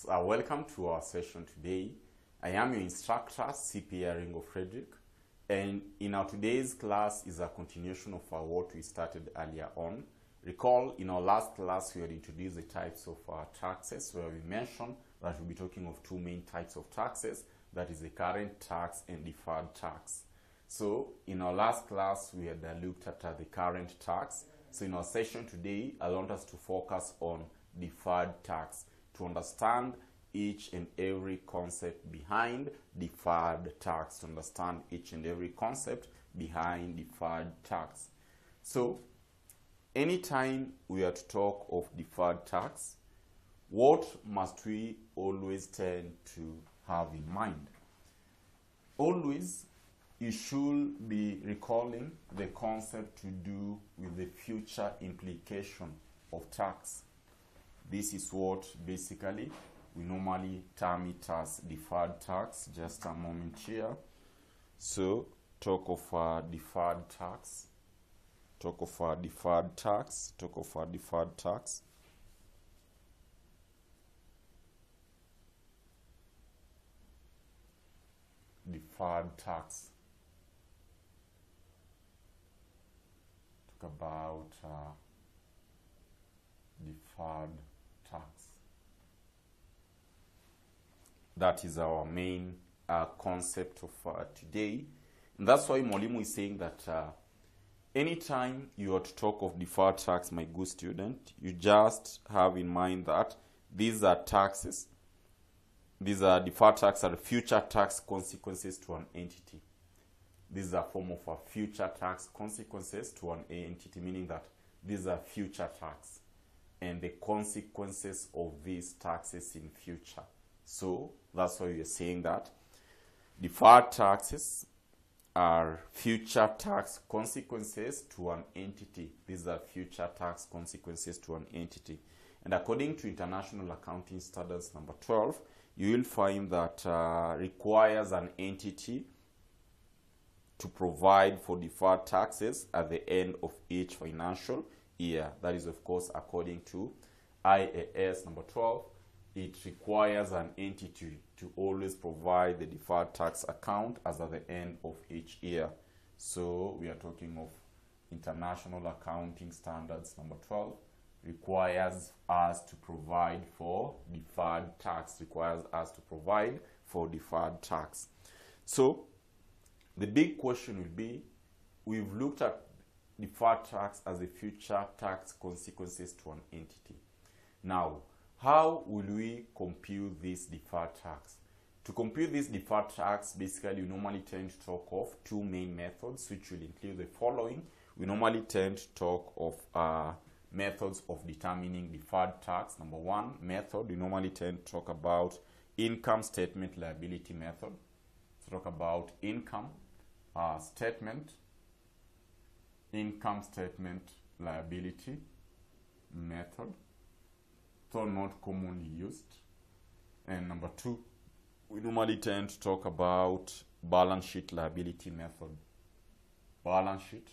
Welcome to our session today. I am your instructor, CPA Ringo Frederick, and in our today's class is a continuation of what we started earlier on. Recall, in our last class we had introduced the types of taxes, where we mentioned that we'll be talking of two main types of taxes, that is the current tax and deferred tax. So in our last class we had looked at the current tax. So in our session today I want us to focus on deferred tax, to understand each and every concept behind deferred tax, So anytime we are to talk of deferred tax, what must we always tend to have in mind? Always you should be recalling the concept to do with the future implication of tax. This is what basically we normally term it as deferred tax. Just a moment here. So talk of deferred tax. Deferred tax. Talk about deferred tax. That is our main concept of today. And that's why Mwalimu is saying that anytime you are to talk of deferred tax, my good student, you just have in mind that these are taxes. These are deferred tax are future tax consequences to an entity. This is a form of future tax consequences to an entity, meaning that these are future tax and the consequences of these taxes in future. So that's why we are saying that deferred taxes are future tax consequences to an entity. These are future tax consequences to an entity. And according to International Accounting Standards number 12, you will find that requires an entity to provide for deferred taxes at the end of each financial year. That is, of course, according to IAS number 12. It requires an entity to always provide the deferred tax account as at the end of each year. So we are talking of International Accounting Standards number 12. Requires us to provide for deferred tax. So the big question will be, we've looked at deferred tax as a future tax consequences to an entity. Now, how will we compute this deferred tax? To compute this deferred tax, basically we normally tend to talk of two main methods, which will include the following. We normally tend to talk of methods of determining deferred tax. Number one method, we normally tend to talk about income statement liability method. So talk about income statement liability method, though not commonly used. And number two, we normally tend to talk about balance sheet liability method. Balance sheet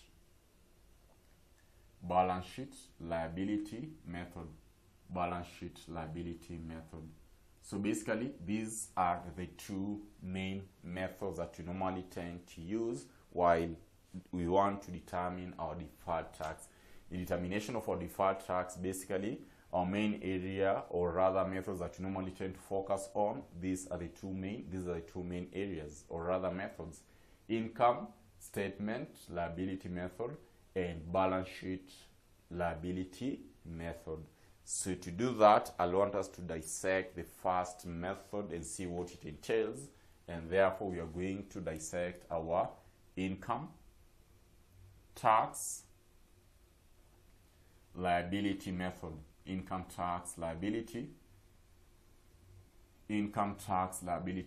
liability method. So basically these are the two main methods that we normally tend to use while we want to determine our deferred tax. The determination of our deferred tax, basically our main area, or rather methods that we normally tend to focus on, these are the two main areas, or rather methods: income statement liability method and balance sheet liability method. So to do that, I want us to dissect the first method and see what it entails, and therefore we are going to dissect our income tax liability method. Income tax liability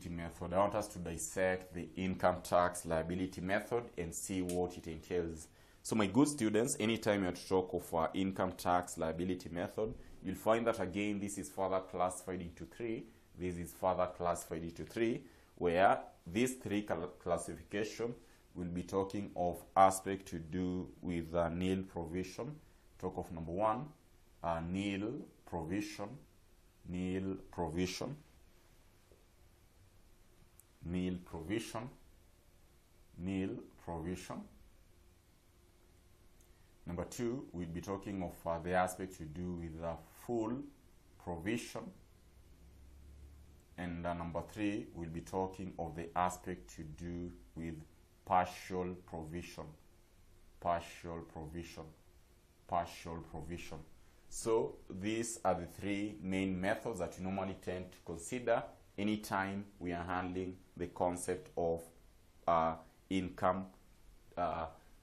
method. I want us to dissect the income tax liability method and see what it entails. So my good students, anytime you have to talk of income tax liability method, you'll find that again this is further classified into three. Where these three classification will be talking of aspect to do with nil provision. Talk of number one, nil provision nil provision, nil provision, nil provision. Number 2, we'll be talking of the aspect to do with the full provision. And number 3, we'll be talking of the aspect to do with partial provision, partial provision, partial provision. So these are the 3 main methods that you normally tend to consider anytime we are handling the concept of income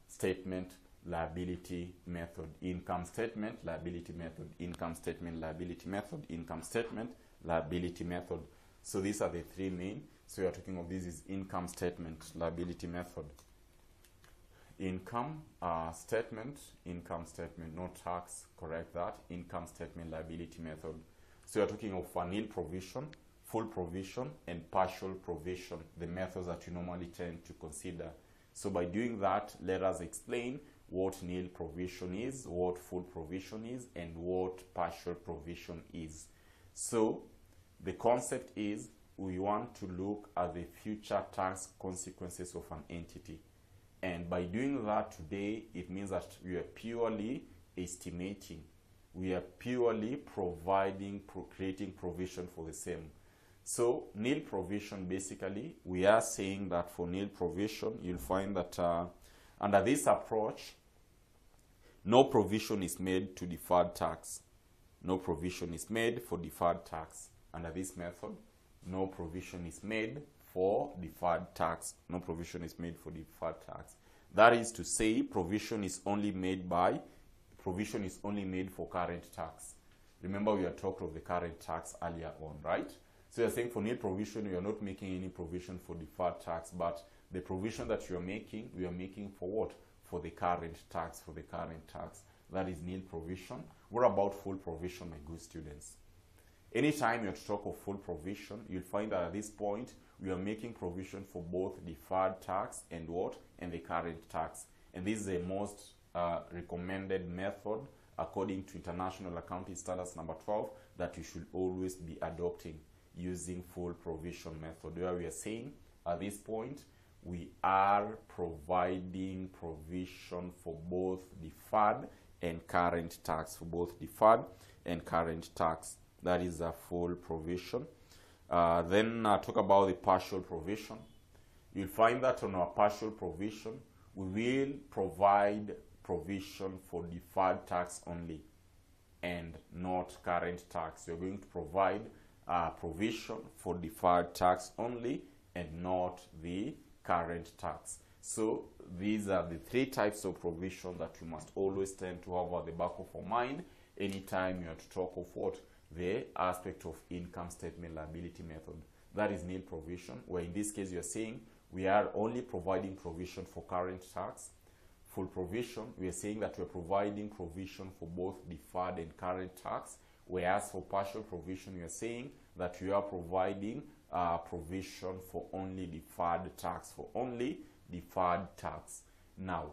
statement, liability method, income statement, liability method, income statement, liability method, income statement, liability method. So these are the 3 main. So we are talking of this is income statement, liability method. Income statement, no tax, correct that, income statement, liability method. So we are talking of nil provision, full provision, and partial provision, the methods that you normally tend to consider. So by doing that, let us explain what nil provision is, what full provision is, and what partial provision is. So the concept is we want to look at the future tax consequences of an entity. And by doing that today, it means that we are purely estimating. We are purely creating provision for the same. So nil provision, basically, we are saying that for nil provision, you'll find that under this approach, no provision is made to deferred tax. No provision is made for deferred tax. Under this method, no provision is made for deferred tax. No provision is made for deferred tax. That is to say, provision is only made for current tax. Remember, we had talked of the current tax earlier on, right? So you're saying for nil provision, you are not making any provision for deferred tax, but the provision that you are making, we are making for what? For the current tax, for the current tax. That is nil provision. What about full provision, my good students? Anytime you have to talk of full provision, you'll find that at this point, we are making provision for both deferred tax and what? And the current tax. And this is the most recommended method according to International Accounting Standards number 12 that you should always be adopting, using full provision method, where we are saying at this point, we are providing provision for both deferred and current tax, for both deferred and current tax. That is a full provision. Then talk about the partial provision. You'll find that on our partial provision, we will provide provision for deferred tax only and not current tax. You're going to provide provision for deferred tax only and not the current tax. So these are the 3 types of provision that you must always tend to have at the back of your mind anytime you have to talk of what? The aspect of income statement liability method. That is nil provision, where in this case you are saying we are only providing provision for current tax. Full provision, we are saying that we are providing provision for both deferred and current tax, whereas for partial provision, we are saying that we are providing provision for only deferred tax, for only deferred tax. Now,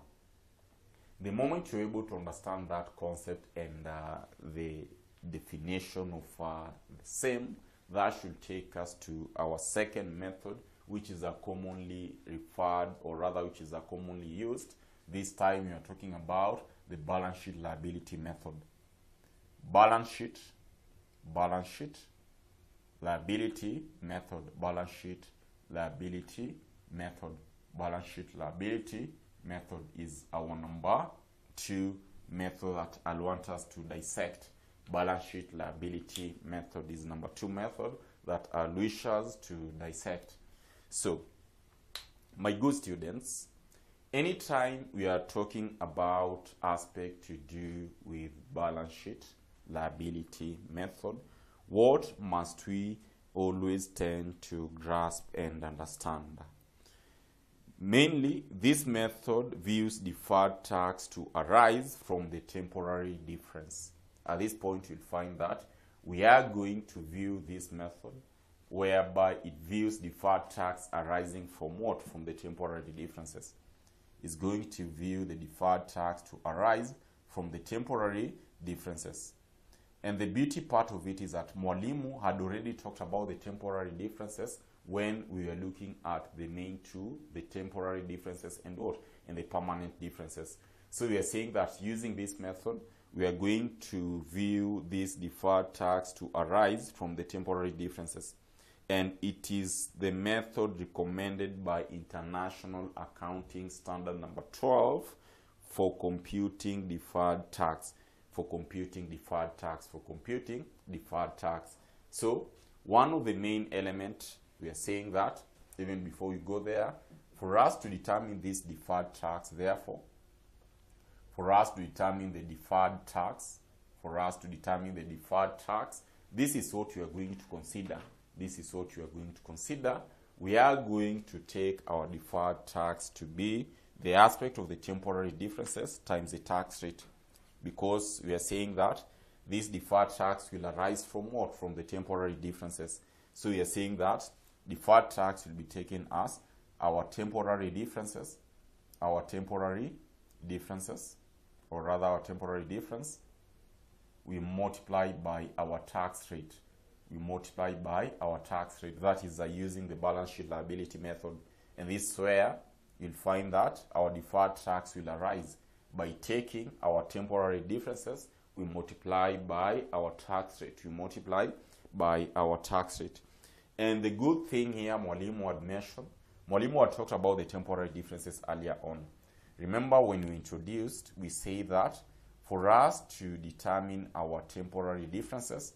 the moment you're able to understand that concept and the definition of the same, that should take us to our second method, which is a commonly referred, or rather which is a commonly used. This time we are talking about the balance sheet liability method. Balance sheet, liability method, balance sheet liability method. Balance sheet liability method is our number 2 method that I want us to dissect. Balance sheet liability method is number 2 method that I wish us to dissect. So, my good students, anytime we are talking about aspect to do with balance sheet liability method, what must we always tend to grasp and understand? Mainly, this method views deferred tax to arise from the temporary difference. At this point, you'll find that we are going to view this method whereby it views deferred tax arising from what? From the temporary differences. It's going to view the deferred tax to arise from the temporary differences. And the beauty part of it is that Mwalimu had already talked about the temporary differences when we were looking at the main two, the temporary differences and what? And the permanent differences. So we are saying that using this method, we are going to view this deferred tax to arise from the temporary differences. And it is the method recommended by International Accounting Standard number 12 for computing deferred tax. For computing deferred tax. So one of the main elements, we are saying that, even before we go there, for us to determine this deferred tax, therefore, for us to determine the deferred tax, this is what we are going to consider. We are going to take our deferred tax to be the aspect of the temporary differences times the tax rate. Because we are saying that this deferred tax will arise from what? From the temporary differences. So we are saying that deferred tax will be taken as our temporary difference, we multiply by our tax rate. That is using the balance sheet liability method. And this is where you'll find that our deferred tax will arise by taking our temporary differences, we multiply by our tax rate. And the good thing here, Mwalimu had mentioned, Mwalimu had talked about the temporary differences earlier on. Remember when we introduced, we say that for us to determine our temporary differences,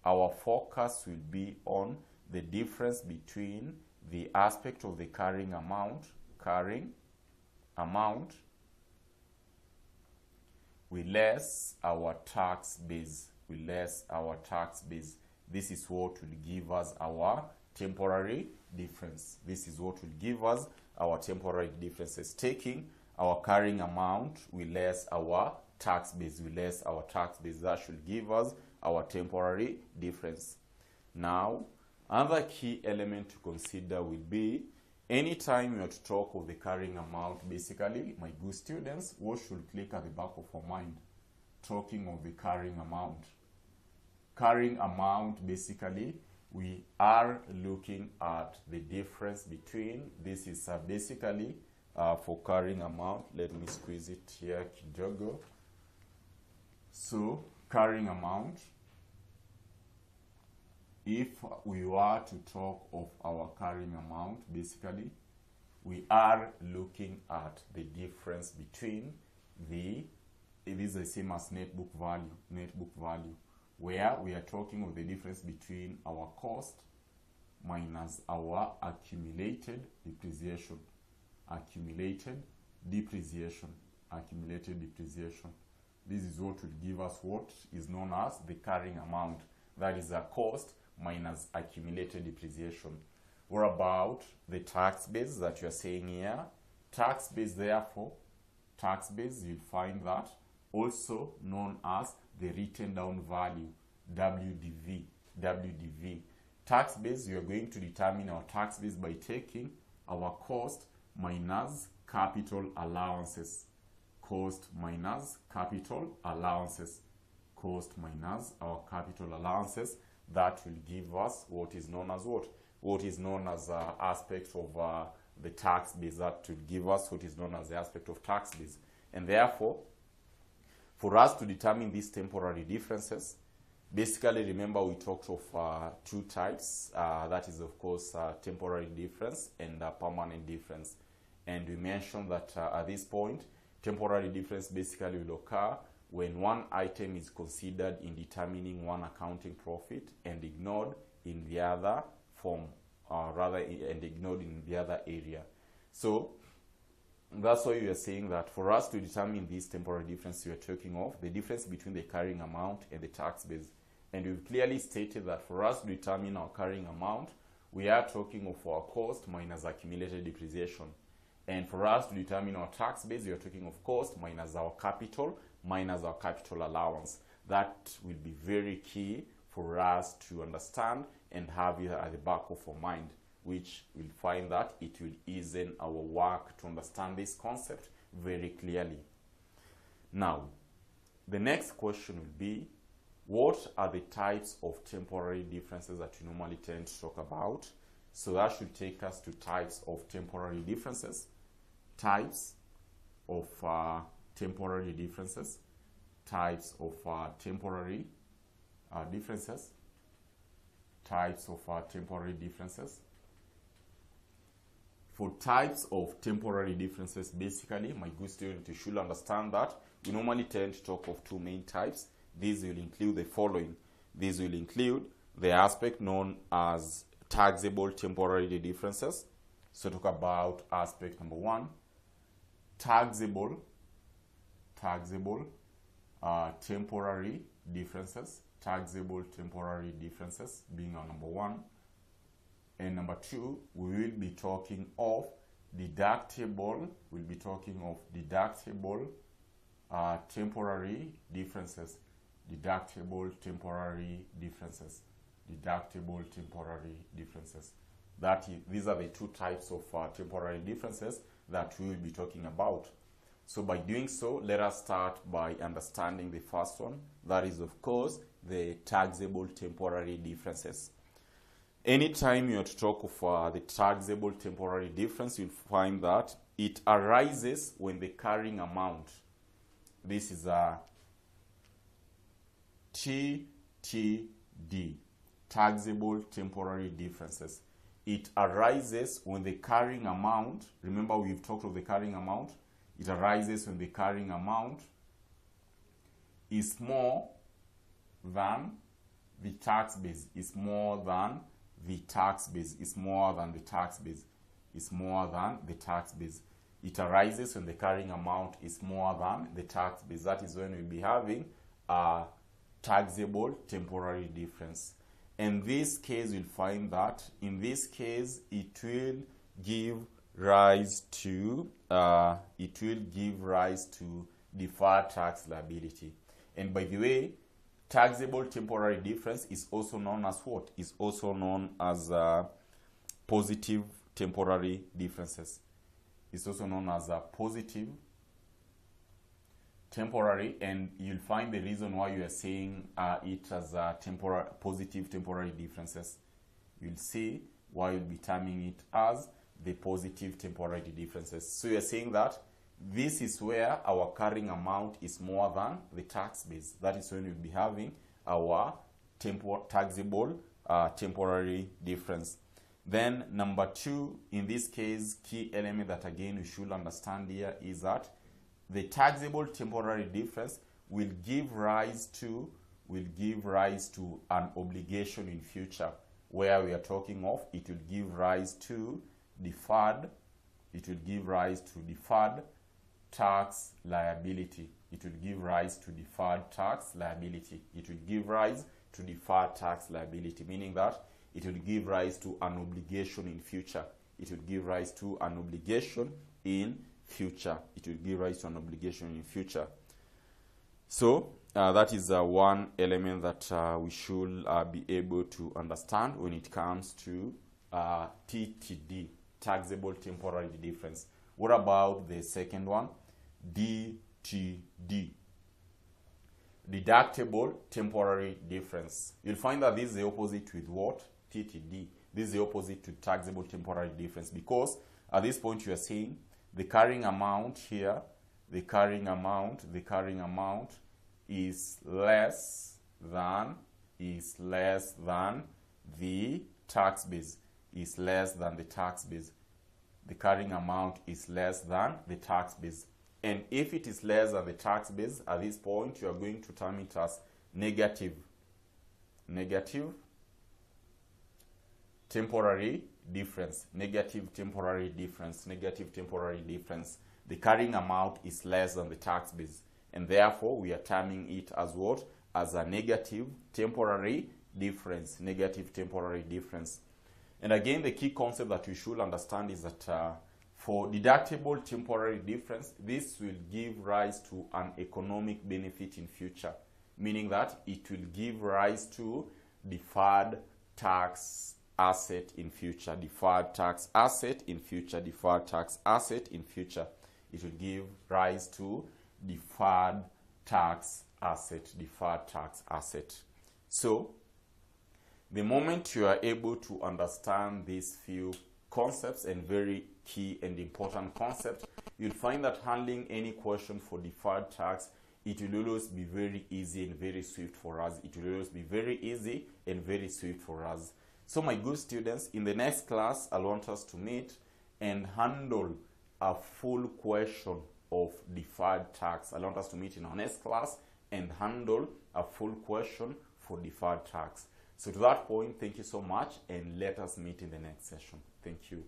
our focus will be on the difference between the aspect of the carrying amount we less our tax base. This is what will give us our temporary difference. Taking our carrying amount, we less our tax base. That should give us our temporary difference. Now, another key element to consider will be anytime you are to talk of the carrying amount, basically, my good students, what should click at the back of our mind? Talking of the carrying amount. Basically, we are looking at the difference between, this is basically for carrying amount. Let me squeeze it here, kidogo. So, carrying amount, if we were to talk of our carrying amount, basically, we are looking at the difference between it is the same as net book value, where we are talking of the difference between our cost minus our accumulated depreciation. This is what will give us what is known as the carrying amount. That is the cost minus accumulated depreciation. What about the tax base that you are saying here? Tax base, you'll find that also known as the written down value, WDV. Tax base, you are going to determine our tax base by taking our cost minus capital allowances. That will give us what is known as what is known as aspect of the tax base. That will give us what is known as the aspect of tax base. And therefore, for us to determine these temporary differences, basically remember we talked of two types. That is, of course, temporary difference and permanent difference. And we mentioned that at this point, temporary difference basically will occur when one item is considered in determining one accounting profit and ignored in the other form, and ignored in the other area. So that's why we are saying that for us to determine this temporary difference, we are talking of the difference between the carrying amount and the tax base. And we've clearly stated that for us to determine our carrying amount, we are talking of our cost minus accumulated depreciation. And for us to determine our tax base, we are talking of cost minus our capital allowance. That will be very key for us to understand and have it at the back of our mind, which we'll find that it will ease in our work to understand this concept very clearly. Now, the next question will be, what are the types of temporary differences that you normally tend to talk about? So that should take us to types of temporary differences. Types of temporary differences. Types of temporary differences. Types of temporary differences. For types of temporary differences, basically, my good student, you should understand that we normally tend to talk of two main types. These will include the following. These will include the aspect known as taxable temporary differences. So talk about aspect number one, taxable temporary differences. Taxable temporary differences being our number one. And number two, we will be talking of deductible. We'll be talking of deductible temporary differences. Deductible temporary differences. Deductible temporary differences. These are the two types of temporary differences that we will be talking about. So by doing so, let us start by understanding the first one. That is, of course, the taxable temporary differences. Anytime you are to talk of the taxable temporary difference, you'll find that it arises when the carrying amount, this is a TTD, taxable temporary differences. It arises when the carrying amount, remember we've talked of the carrying amount, it arises when the carrying amount is more than the tax base, is more than the tax base, is more than the tax base, is more than the tax base. It arises when the carrying amount is more than the tax base. That is when we'll be having a taxable temporary difference. In this case, you'll find that in this case, it will give rise to deferred tax liability. And by the way, taxable temporary difference is also known as what? Is also known as positive temporary differences. It's also known as a positive temporary, and you'll find the reason why you are saying it as a positive temporary differences. You'll see why you'll be terming it as the positive temporary differences. So you're saying that this is where our carrying amount is more than the tax base. That is when we'll be having our taxable temporary difference. Then number two, in this case, key element that again we should understand here is that the taxable temporary difference will give rise to an obligation in future, where we are talking of it will give rise to deferred tax liability. It will give rise to deferred tax liability. It will give rise to deferred tax liability, meaning that it will give rise to an obligation in future. It will give rise to an obligation in future. It will give rise to an obligation in future. So that is one element that we should be able to understand when it comes to TTD, taxable temporary difference. What about the second one? DTD, deductible temporary difference. You'll find that this is the opposite with what? TTD. This is the opposite to taxable temporary difference, because at this point you are saying the carrying amount here, the carrying amount is less than the tax base, is less than the tax base. The carrying amount is less than the tax base. And if it is less than the tax base, at this point you are going to term it as negative temporary difference. Negative temporary difference. The carrying amount is less than the tax base, and therefore we are terming it as what? As a negative temporary difference. And again, the key concept that we should understand is that for deductible temporary difference, this will give rise to an economic benefit in future, meaning that it will give rise to deferred tax asset in future. It will give rise to deferred tax asset, deferred tax asset. So the moment you are able to understand these few concepts and very key and important concepts, you'll find that handling any question for deferred tax, it will always be very easy and very swift for us. It will always be very easy and very swift for us. So my good students, in the next class, I want us to meet and handle a full question of deferred tax. I want us to meet in our next class and handle a full question for deferred tax. So to that point, thank you so much, and let us meet in the next session. Thank you.